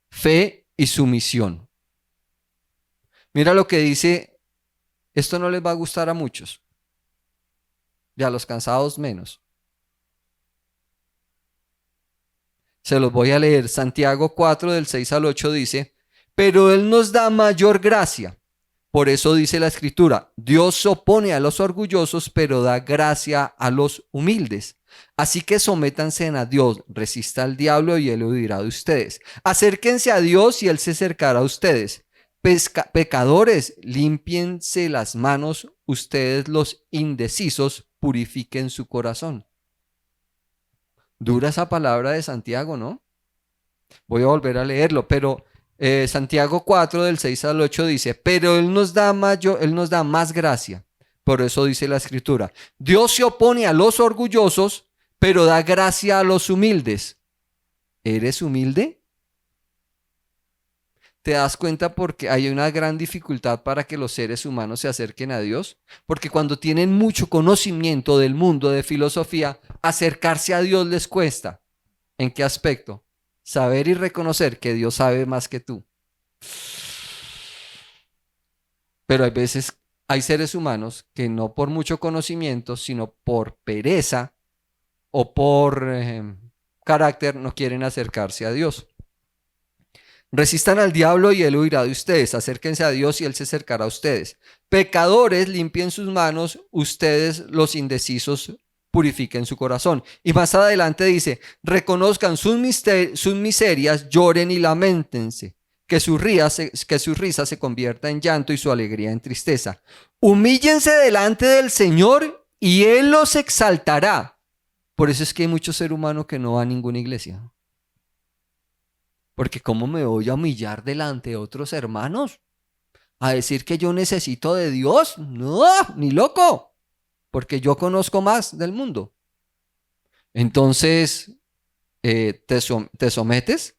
fe y sumisión. Mira lo que dice, esto no les va a gustar a muchos, y a los cansados menos. Se los voy a leer. Santiago 4 del 6 al 8 dice: pero Él nos da mayor gracia. Por eso dice la Escritura: Dios se opone a los orgullosos, pero da gracia a los humildes. Así que sométanse a Dios, resista al diablo y Él huirá de ustedes. Acérquense a Dios y Él se acercará a ustedes. Pecadores, límpiense las manos, ustedes los indecisos, purifiquen su corazón. Dura esa palabra de Santiago, ¿no? Voy a volver a leerlo, pero Santiago 4 del 6 al 8 dice: pero Él nos da más gracia. Por eso dice la Escritura: Dios se opone a los orgullosos, pero da gracia a los humildes. ¿Eres humilde? ¿Te das cuenta porque hay una gran dificultad para que los seres humanos se acerquen a Dios? Porque cuando tienen mucho conocimiento del mundo, de filosofía, acercarse a Dios les cuesta. ¿En qué aspecto? Saber y reconocer que Dios sabe más que tú. Pero hay seres humanos que no por mucho conocimiento, sino por pereza o por carácter, no quieren acercarse a Dios. Resistan al diablo y él huirá de ustedes. Acérquense a Dios y él se acercará a ustedes. Pecadores, limpien sus manos, ustedes los indecisos purifiquen su corazón. Y más adelante dice: reconozcan sus miserias, lloren y lamentense. Que su risa se convierta en llanto y su alegría en tristeza. Humíllense delante del Señor y Él los exaltará. Por eso es que hay mucho ser humano que no va a ninguna iglesia. Porque ¿cómo me voy a humillar delante de otros hermanos? ¿A decir que yo necesito de Dios? No, ni loco. Porque yo conozco más del mundo. Entonces, ¿te sometes?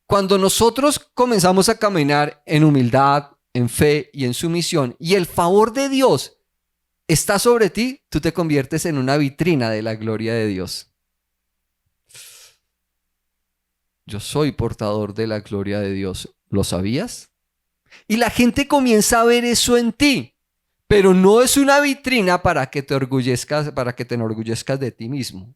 Cuando nosotros comenzamos a caminar en humildad, en fe y en sumisión, y el favor de Dios está sobre ti, tú te conviertes en una vitrina de la gloria de Dios. Yo soy portador de la gloria de Dios. ¿Lo sabías? Y la gente comienza a ver eso en ti, pero no es una vitrina para que te enorgullezcas de ti mismo.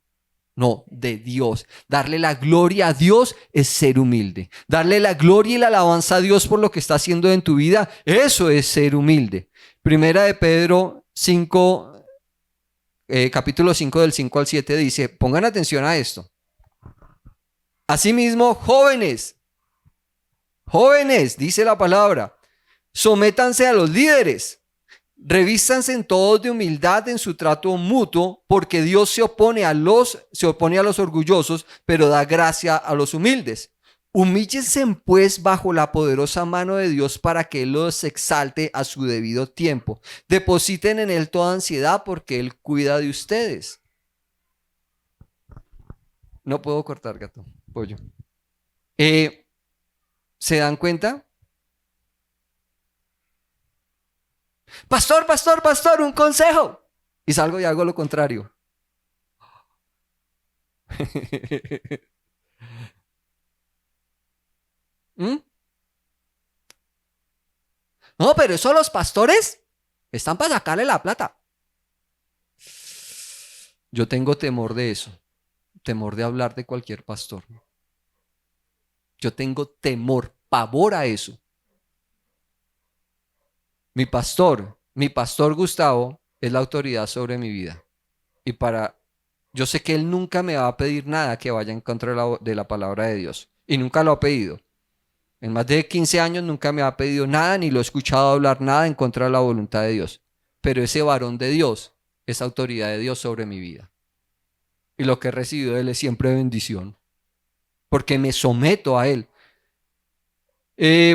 No, de Dios. Darle la gloria a Dios es ser humilde. Darle la gloria y la alabanza a Dios por lo que está haciendo en tu vida, eso es ser humilde. Primera de Pedro 5, capítulo 5 del 5 al 7 dice, pongan atención a esto. Asimismo, jóvenes, dice la palabra, sométanse a los líderes Revístanse en todos de humildad en su trato mutuo, porque Dios se opone a los orgullosos, pero da gracia a los humildes. Humíllense pues bajo la poderosa mano de Dios para que Él los exalte a su debido tiempo. Depositen en Él toda ansiedad porque Él cuida de ustedes. No puedo cortar, gato, pollo. ¿Se dan cuenta? Pastor, pastor, pastor, un consejo. Y salgo y hago lo contrario. ¿Mm? No, pero eso los pastores están para sacarle la plata. Yo tengo temor de eso, temor de hablar de cualquier pastor. Yo tengo temor, pavor a eso. Mi pastor Gustavo es la autoridad sobre mi vida. Y yo sé que él nunca me va a pedir nada que vaya en contra de la palabra de Dios. Y nunca lo ha pedido. En más de 15 años nunca me ha pedido nada, ni lo he escuchado hablar nada en contra de la voluntad de Dios. Pero ese varón de Dios es autoridad de Dios sobre mi vida. Y lo que he recibido de él es siempre bendición. Porque me someto a él.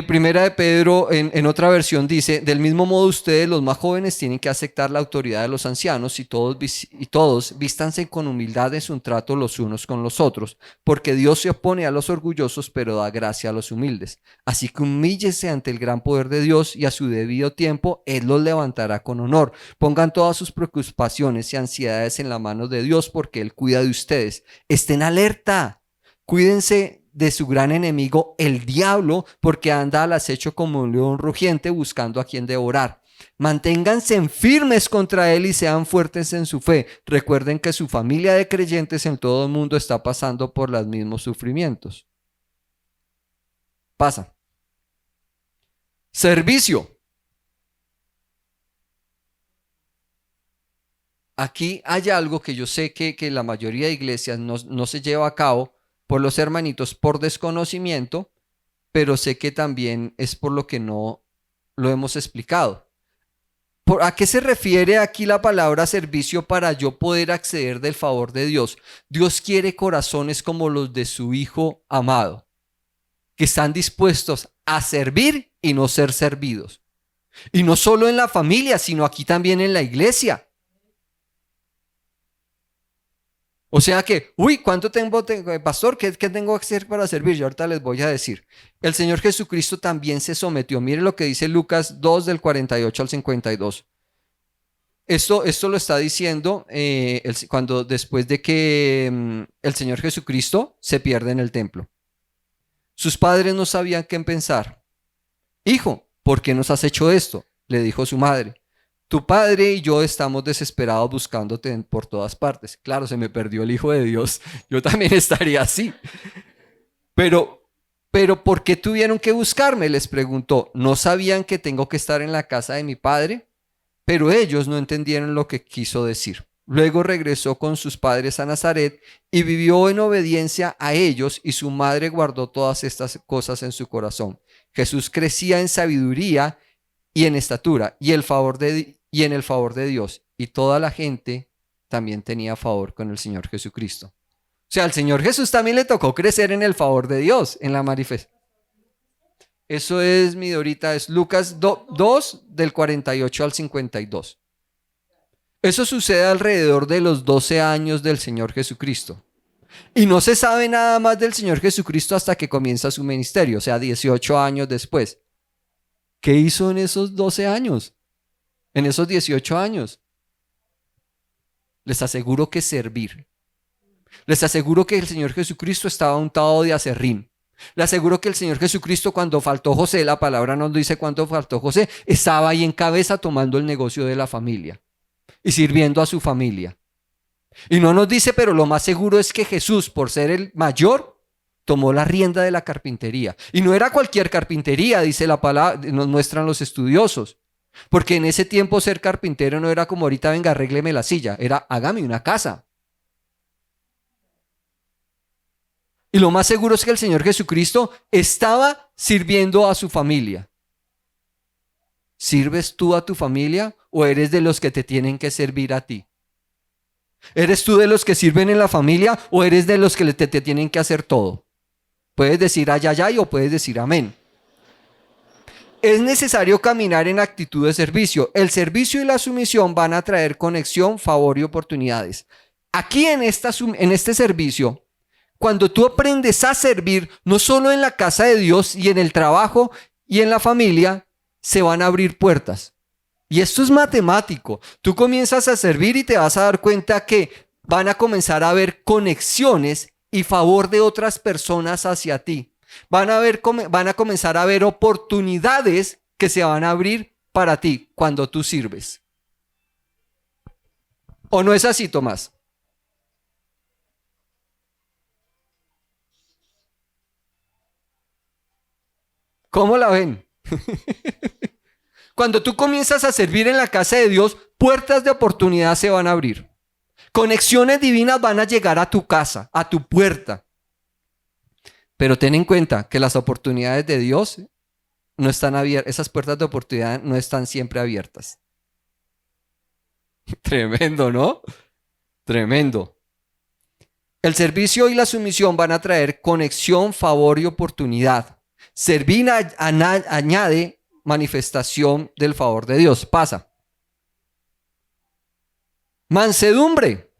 Primera de Pedro, en otra versión dice, del mismo modo ustedes los más jóvenes tienen que aceptar la autoridad de los ancianos y todos vístanse con humildad en su trato los unos con los otros, porque Dios se opone a los orgullosos pero da gracia a los humildes. Así que humíllese ante el gran poder de Dios y a su debido tiempo Él los levantará con honor. Pongan todas sus preocupaciones y ansiedades en la mano de Dios porque Él cuida de ustedes. Estén alerta, cuídense de su gran enemigo, el diablo, porque anda al acecho como un león rugiente buscando a quien devorar. Manténganse firmes contra él y sean fuertes en su fe. Recuerden que su familia de creyentes en todo el mundo está pasando por los mismos sufrimientos. Pasa. Servicio. Aquí hay algo que yo sé que la mayoría de iglesias no se lleva a cabo por los hermanitos por desconocimiento, pero sé que también es por lo que no lo hemos explicado. ¿A qué se refiere aquí la palabra servicio para yo poder acceder del favor de Dios? Dios quiere corazones como los de su Hijo amado, que están dispuestos a servir y no ser servidos. Y no solo en la familia, sino aquí también en la iglesia. O sea que, ¿cuánto tengo, pastor? ¿Qué tengo que hacer para servir? Yo ahorita les voy a decir. El Señor Jesucristo también se sometió. Mire lo que dice Lucas 2 del 48 al 52. Esto lo está diciendo cuando después de que el Señor Jesucristo se pierde en el templo. Sus padres no sabían qué pensar. Hijo, ¿por qué nos has hecho esto? Le dijo su madre. Tu padre y yo estamos desesperados buscándote por todas partes. Claro, se me perdió el Hijo de Dios. Yo también estaría así. Pero ¿por qué tuvieron que buscarme? Les preguntó. ¿No sabían que tengo que estar en la casa de mi padre? Pero ellos no entendieron lo que quiso decir. Luego regresó con sus padres a Nazaret y vivió en obediencia a ellos, y su madre guardó todas estas cosas en su corazón. Jesús crecía en sabiduría y en estatura y en el favor de Dios, y toda la gente también tenía favor con el Señor Jesucristo. O sea, al Señor Jesús también le tocó crecer en el favor de Dios, en la manifestación. Eso es, mi Dorita, es Lucas 2 del 48 al 52. Eso sucede alrededor de los 12 años del Señor Jesucristo. Y no se sabe nada más del Señor Jesucristo hasta que comienza su ministerio, o sea, 18 años después. ¿Qué hizo en esos 12 años? En esos 18 años. Les aseguro que servir. Les aseguro que el Señor Jesucristo estaba untado de aserrín. Les aseguro que el Señor Jesucristo, cuando faltó José, la palabra nos dice cuándo faltó José, estaba ahí en cabeza tomando el negocio de la familia y sirviendo a su familia. Y no nos dice, pero lo más seguro es que Jesús, por ser el mayor, tomó la rienda de la carpintería. Y no era cualquier carpintería, dice la palabra, nos muestran los estudiosos. Porque en ese tiempo ser carpintero no era como ahorita, venga, arrégleme la silla, era hágame una casa. Y lo más seguro es que el Señor Jesucristo estaba sirviendo a su familia. ¿Sirves tú a tu familia o eres de los que te tienen que servir a ti? ¿Eres tú de los que sirven en la familia o eres de los que te tienen que hacer todo? Puedes decir ay, ay, ay o puedes decir amén. Es necesario caminar en actitud de servicio. El servicio y la sumisión van a traer conexión, favor y oportunidades. Aquí en este servicio, cuando tú aprendes a servir, no solo en la casa de Dios y en el trabajo y en la familia, se van a abrir puertas. Y esto es matemático. Tú comienzas a servir y te vas a dar cuenta que van a comenzar a haber conexiones y favor de otras personas hacia ti. Van a comenzar a haber oportunidades que se van a abrir para ti cuando tú sirves. ¿O no es así, Tomás? ¿Cómo la ven? Cuando tú comienzas a servir en la casa de Dios, puertas de oportunidad se van a abrir. Conexiones divinas van a llegar a tu casa, a tu puerta. Pero ten en cuenta que las oportunidades de Dios no están abiertas, esas puertas de oportunidad no están siempre abiertas. Tremendo, ¿no? Tremendo. El servicio y la sumisión van a traer conexión, favor y oportunidad. Servir añade manifestación del favor de Dios. Pasa. Mansedumbre.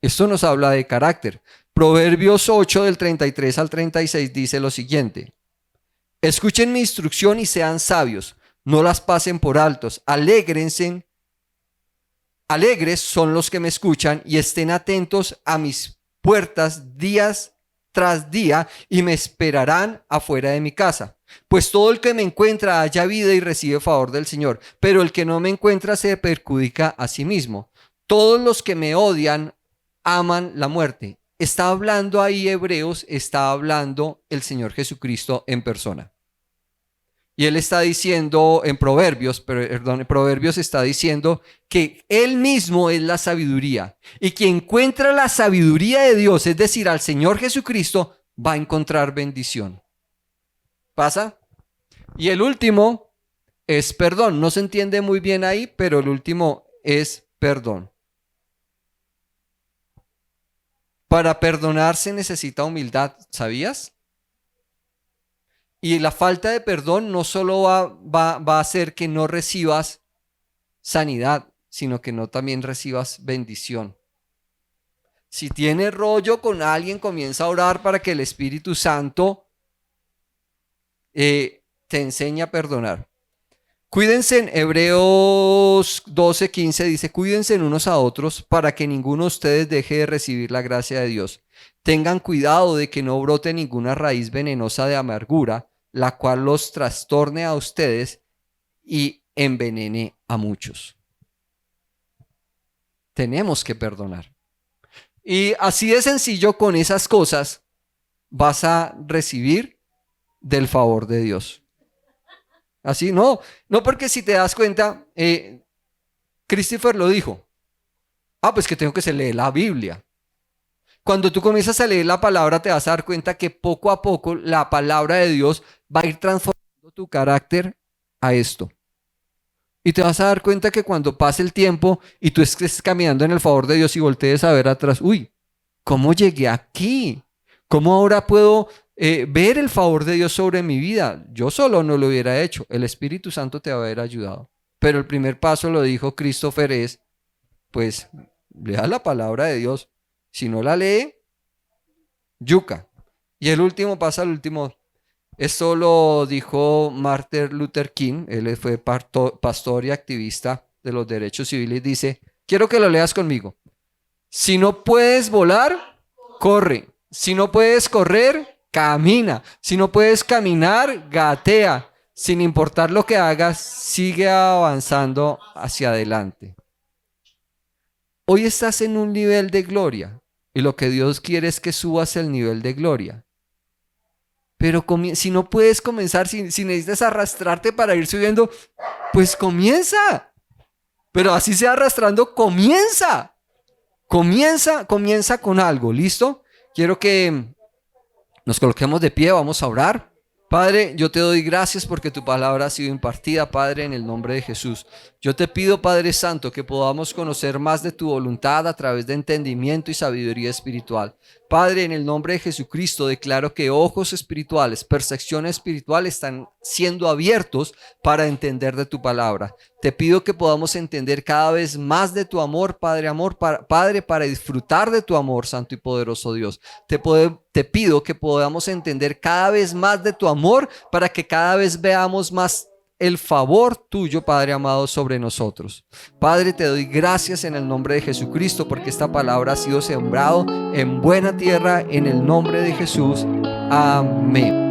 Esto nos habla de carácter. Proverbios 8 del 33 al 36 dice lo siguiente. Escuchen mi instrucción y sean sabios, no las pasen por altos, alegres son los que me escuchan y estén atentos a mis puertas días tras día y me esperarán afuera de mi casa. Pues todo el que me encuentra halla vida y recibe favor del Señor, pero el que no me encuentra se perjudica a sí mismo. Todos los que me odian aman la muerte. Está hablando ahí Hebreos, está hablando el Señor Jesucristo en persona. Y él está diciendo en Proverbios, en Proverbios está diciendo que él mismo es la sabiduría. Y quien encuentra la sabiduría de Dios, es decir, al Señor Jesucristo, va a encontrar bendición. ¿Pasa? Y el último es perdón. No se entiende muy bien ahí, pero el último es perdón. Para perdonar se necesita humildad, ¿sabías? Y la falta de perdón no solo va a hacer que no recibas sanidad, sino que no también recibas bendición. Si tienes rollo con alguien, comienza a orar para que el Espíritu Santo te enseñe a perdonar. Cuídense, en Hebreos 12:15 dice, cuídense unos a otros para que ninguno de ustedes deje de recibir la gracia de Dios. Tengan cuidado de que no brote ninguna raíz venenosa de amargura, la cual los trastorne a ustedes y envenene a muchos. Tenemos que perdonar. Y así de sencillo, con esas cosas vas a recibir del favor de Dios. Así, no porque si te das cuenta, Christopher lo dijo. Pues que tengo que leer la Biblia. Cuando tú comienzas a leer la palabra, te vas a dar cuenta que poco a poco la palabra de Dios va a ir transformando tu carácter a esto. Y te vas a dar cuenta que cuando pase el tiempo y tú estés caminando en el favor de Dios y voltees a ver atrás, ¿cómo llegué aquí? ¿Cómo ahora puedo ver el favor de Dios sobre mi vida? Yo solo no lo hubiera hecho. El Espíritu Santo te va a haber ayudado. Pero el primer paso, lo dijo Christopher, es, pues, lea la palabra de Dios. Si no la lee, yuca. Y el último paso, esto lo dijo Martin Luther King. Él fue pastor y activista de los derechos civiles. Dice, quiero que lo leas conmigo. Si no puedes volar, corre. Si no puedes correr, camina. Si no puedes caminar, gatea. Sin importar lo que hagas, sigue avanzando hacia adelante. Hoy estás en un nivel de gloria y lo que Dios quiere es que subas el nivel de gloria. Pero si no puedes comenzar, si necesitas arrastrarte para ir subiendo, pues comienza. Pero así sea arrastrando, comienza. Comienza con algo, ¿listo? Quiero que nos coloquemos de pie, vamos a orar. Padre, yo te doy gracias porque tu palabra ha sido impartida, Padre, en el nombre de Jesús. Yo te pido, Padre Santo, que podamos conocer más de tu voluntad a través de entendimiento y sabiduría espiritual. Padre, en el nombre de Jesucristo, declaro que ojos espirituales, percepción espiritual están siendo abiertos para entender de tu palabra. Te pido que podamos entender cada vez más de tu amor, Padre, para disfrutar de tu amor, Santo y poderoso Dios. Te pido que podamos entender cada vez más de tu amor para que cada vez veamos más el favor tuyo, Padre amado, sobre nosotros. Padre, te doy gracias en el nombre de Jesucristo porque esta palabra ha sido sembrado en buena tierra en el nombre de Jesús. Amén.